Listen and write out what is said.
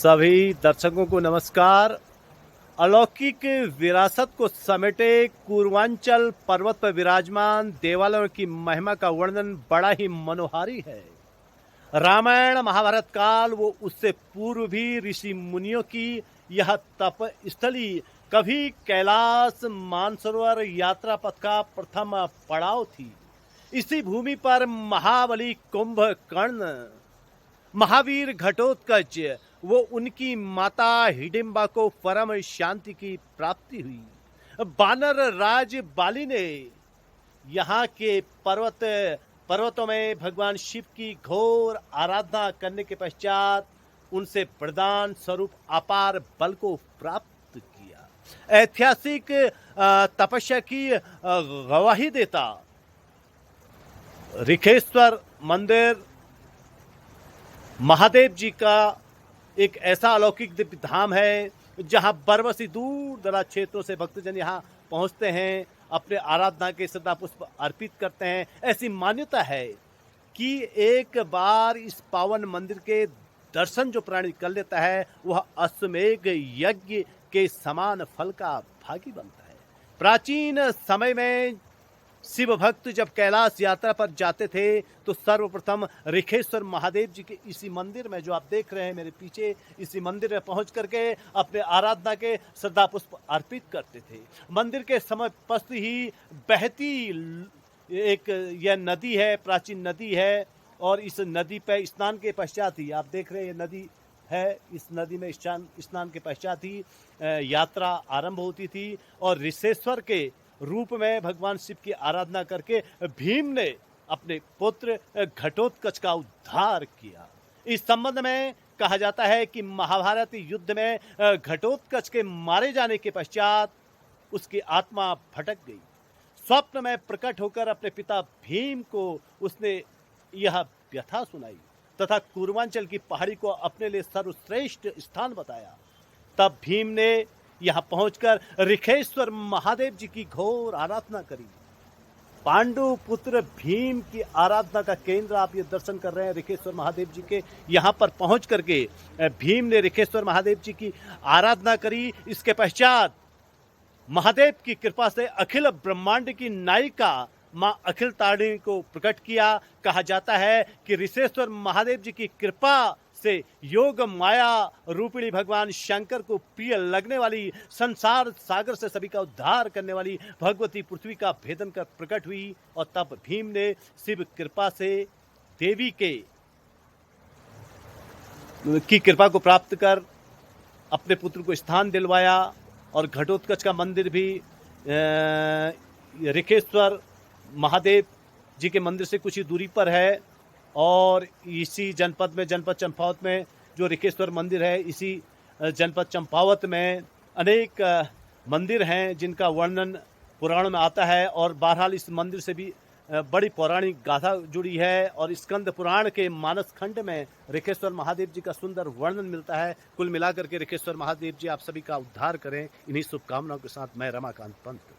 सभी दर्शकों को नमस्कार। अलौकिक विरासत को समेटे पूर्वांचल पर्वत पर विराजमान देवालयों की महिमा का वर्णन बड़ा ही मनोहारी है। रामायण महाभारत काल वो उससे पूर्व भी ऋषि मुनियों की यह तप स्थली कभी कैलाश मानसरोवर यात्रा पथ का प्रथम पड़ाव थी। इसी भूमि पर महाबली कुंभकर्ण, महावीर घटोत्कच वो उनकी माता हिडिंबा को परम शांति की प्राप्ति हुई। बानर राज बाली ने यहाँ के पर्वतों में भगवान शिव की घोर आराधना करने के पश्चात उनसे प्रदान स्वरूप अपार बल को प्राप्त किया। ऐतिहासिक तपस्या की गवाही देता ऋखेश्वर मंदिर महादेव जी का एक ऐसा अलौकिक दिव्य धाम है जहां बरबसी दूर दराज क्षेत्रों से भक्तजन यहां पहुंचते हैं, अपने आराधना के श्रद्धा पुष्प अर्पित करते हैं। ऐसी मान्यता है कि एक बार इस पावन मंदिर के दर्शन जो प्राणी कर लेता है वह अश्वमेघ यज्ञ के समान फल का भागी बनता है। प्राचीन समय में शिव भक्त जब कैलाश यात्रा पर जाते थे तो सर्वप्रथम ऋखेश्वर महादेव जी के इसी मंदिर में, जो आप देख रहे हैं मेरे पीछे, इसी मंदिर में पहुंच करके अपने आराधना के श्रद्धा पुष्प अर्पित करते थे। मंदिर के समीपस्थ ही बहती एक यह नदी है, प्राचीन नदी है, और इस नदी पे स्नान के पश्चात ही, आप देख रहे हैं ये नदी है, इस नदी में स्नान के पश्चात ही यात्रा आरंभ होती थी। और ऋषेश्वर के रूप में भगवान शिव की आराधना करके भीम ने अपने पुत्र घटोत्कच का उद्धार किया। इस संबंध में कहा जाता है कि महाभारत युद्ध में घटोत्कच के मारे जाने के पश्चात उसकी आत्मा भटक गई। स्वप्न में प्रकट होकर अपने पिता भीम को उसने यह व्यथा सुनाई तथा पूर्वांचल की पहाड़ी को अपने लिए सर्वश्रेष्ठ स्थान बताया। तब भीम ने यहां पहुंचकर ऋखेश्वर महादेव जी की घोर आराधना करी। पांडु पुत्र भीम की आराधना का केंद्र आप ये दर्शन कर रहे हैं ऋखेश्वर महादेव जी के। यहां पर पहुंच करके भीम ने ऋखेश्वर महादेव जी की आराधना करी। इसके पश्चात महादेव की कृपा से अखिल ब्रह्मांड की नायिका मां अखिल तारिणी को प्रकट किया। कहा जाता है कि ऋषेश्वर महादेव जी की कृपा से योग माया रूपिणी भगवान शंकर को प्रिय लगने वाली, संसार सागर से सभी का उद्धार करने वाली भगवती पृथ्वी का भेदन कर प्रकट हुई। और तब भीम ने शिव कृपा से देवी की कृपा को प्राप्त कर अपने पुत्र को स्थान दिलवाया। और घटोत्कच का मंदिर भी ऋखेश्वर महादेव जी के मंदिर से कुछ ही दूरी पर है। और इसी जनपद चंपावत में जो ऋखेश्वर मंदिर है, इसी जनपद चंपावत में अनेक मंदिर हैं जिनका वर्णन पुराण में आता है। और बहरहाल इस मंदिर से भी बड़ी पौराणिक गाथा जुड़ी है। और स्कंद पुराण के मानस खंड में ऋखेश्वर महादेव जी का सुंदर वर्णन मिलता है। कुल मिलाकर के ऋखेश्वर महादेव जी आप सभी का उद्धार करें, इन्हीं शुभकामनाओं के साथ मैं रमाकांत पंत।